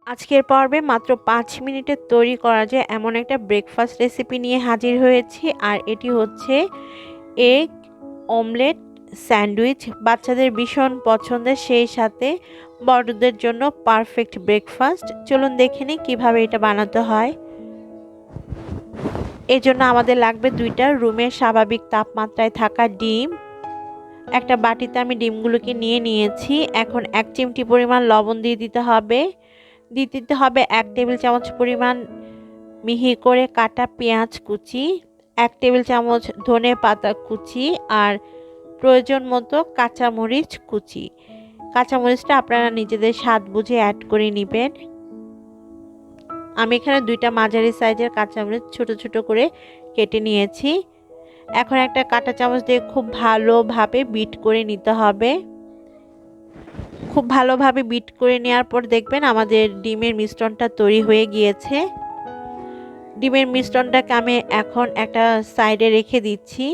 আজকের পর্বে মাত্র ৫ মিনিটে তৈরি করা যায় এমন একটা ব্রেকফাস্ট রেসিপি নিয়ে হাজির হয়েছি। আর এটি হচ্ছে এগ অমলেট স্যান্ডউইচ। বাচ্চাদের ভীষণ পছন্দের, সেই সাথে বড়দের জন্য পারফেক্ট ব্রেকফাস্ট। চলুন দেখে নিই কীভাবে এটা বানাতে হয়। এর জন্য আমাদের লাগবে 2টা রুমের স্বাভাবিক তাপমাত্রায় থাকা ডিম। একটা বাটিতে আমি ডিমগুলোকে নিয়ে নিয়েছি। এখন 1 চিমটি পরিমাণ লবণ দিয়ে দিতে হবে। 1 টেবিল চামচ পরিমাণ মিহি করে কাটা পেঁয়াজ কুচি, 1 টেবিল চামচ ধনে পাতা কুচি, আর প্রয়োজন মতো কাঁচামরিচ কুচি। কাঁচামরিচটা আপনারা নিজেদের স্বাদ বুঝে অ্যাড করে নেবেন। আমি এখানে 2টা মাঝারি সাইজের কাঁচামরিচ ছোট ছোট করে কেটে নিয়েছি। এখন একটা কাঁটা চামচ দিয়ে খুব ভালোভাবে বিট করে নিতে হবে। খুব ভালোভাবে বিট করে নেওয়ার পর দেখবেন আমাদের ডিমের মিশ্রণটা তৈরি হয়ে গিয়েছে। ডিমের মিশ্রণটাকে আমি এখন একটা সাইডে রেখে দিচ্ছি।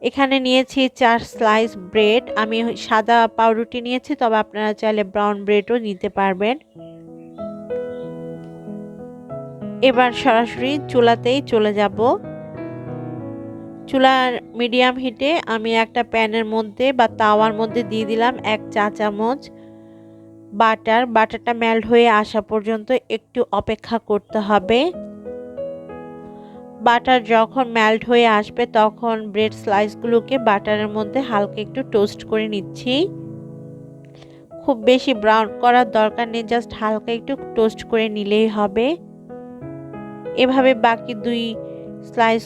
এখানে নিয়েছি 4 স্লাইস ব্রেড। আমি সাদা পাউরুটি নিয়েছি, তবে আপনারা চাইলে ব্রাউন ব্রেডও নিতে পারবেন। এবার সরাসরি চুলাতেই চলে যাব। চুলার মিডিয়াম হিটে আমি একটা প্যানের মধ্যে বা তাওয়ার মধ্যে দিয়ে দিলাম 1 চা চামচ বাটার। বাটারটা মেল্ট হয়ে আসা পর্যন্ত একটু অপেক্ষা করতে হবে। বাটার যখন মেল্ট হয়ে আসবে তখন ব্রেড স্লাইসগুলোকে বাটারের মধ্যে হালকা একটু টোস্ট করে নিচ্ছি। খুব বেশি ব্রাউন করার দরকার নেই, জাস্ট হালকা একটু টোস্ট করে নিলেই হবে। এভাবে বাকি 2 স্লাইস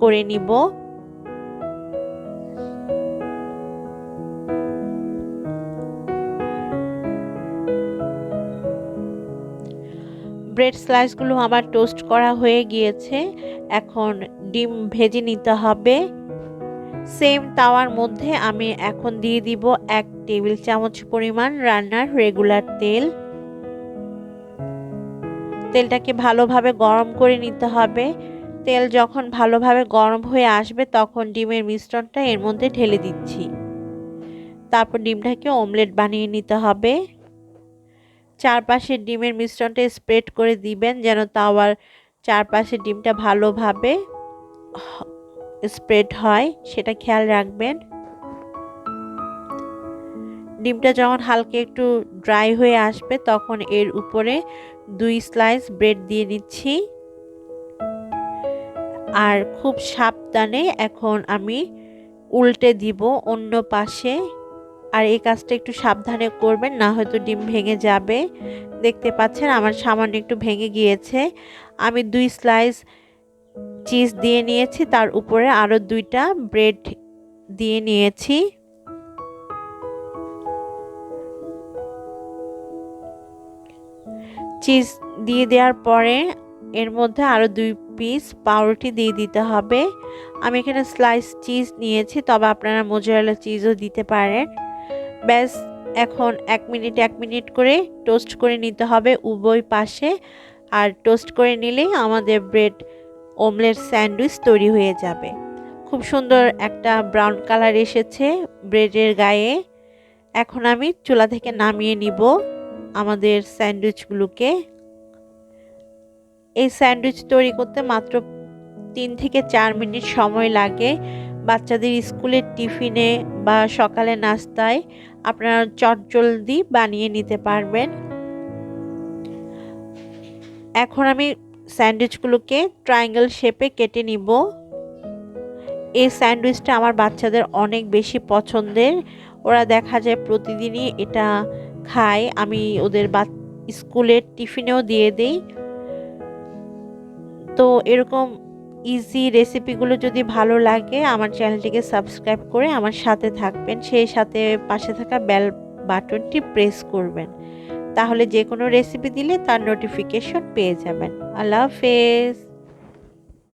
করে নিব। ব্রেড স্লাইসগুলো আমার টোস্ট করা হয়ে গিয়েছে। এখন ডিম ভেজে নিতে হবে। সেম তাওয়ার মধ্যে আমি এখন দিয়ে দিব 1 টেবিল চামচ পরিমাণ রান্নার রেগুলার তেল। তেলটাকে ভালোভাবে গরম করে নিতে হবে। তেল যখন ভালোভাবে গরম হয়ে আসবে তখন ডিমের মিশ্রণটা এর মধ্যে ঢেলে দিচ্ছি। তারপর ডিমটাকে অমলেট বানিয়ে নিতে হবে। চারপাশে ডিমের মিশ্রণটা স্প্রেড করে দিবেন যেন তাওয়ার চারপাশে ডিমটা ভালোভাবে স্প্রেড হয়, সেটা খেয়াল রাখবেন। ডিমটা যখন হালকা একটু ড্রাই হয়ে আসবে তখন এর উপরে 2 স্লাইস ব্রেড দিয়ে নিচ্ছি। আর খুব সাবধানে এখন আমি উল্টে দিব অন্য পাশে। আর এই কাজটা একটু সাবধানে করবেন, না হয়তো ডিম ভেঙে যাবে। দেখতে পাচ্ছেন আমার সামান্য একটু ভেঙে গিয়েছে। আমি 2 স্লাইস চিজ দিয়ে নিয়েছি, তার উপরে আরও 2টা ব্রেড দিয়ে নিয়েছি। চিজ দিয়ে দেওয়ার পরে এর মধ্যে আরও 2 পিস পাউরুটি দিয়ে দিতে হবে। আমি এখানে স্লাইস চিজ নিয়েছি, তবে আপনারা মোজারেলা চিজও দিতে পারেন। ব্যাস, এখন 1 মিনিট করে টোস্ট করে নিতে হবে উভয় পাশে। আর টোস্ট করে নিলেই আমাদের ব্রেড অমলেট স্যান্ডউইচ তৈরি হয়ে যাবে। খুব সুন্দর একটা ব্রাউন কালার এসেছে ব্রেডের গায়ে। এখন আমি চুলা থেকে নামিয়ে নিব আমাদের স্যান্ডউইচগুলোকে। এই স্যান্ডউইচ তৈরি করতে মাত্র 3 থেকে 4 মিনিট সময় লাগে। বাচ্চাদের স্কুলের টিফিনে বা সকালে নাস্তায় আপনারা চটজলদি বানিয়ে নিতে পারবেন। এখন আমি স্যান্ডউইচগুলোকে ট্রায়াঙ্গেল শেপে কেটে নিব। এই স্যান্ডউইচটা আমার বাচ্চাদের অনেক বেশি পছন্দের। ওরা দেখা যায় প্রতিদিনই এটা খায়। আমি ওদের স্কুলের টিফিনেও দিয়ে দিই। তো এরকম ইজি রেসিপিগুলো যদি ভালো লাগে আমার চ্যানেলটিকে সাবস্ক্রাইব করে আমার সাথে থাকবেন, সেই সাথে পাশে থাকা বেল বাটনটি প্রেস করবেন। তাহলে যে কোনো রেসিপি দিলে তার নোটিফিকেশন পেয়ে যাবেন। আল্লাহ হাফেজ।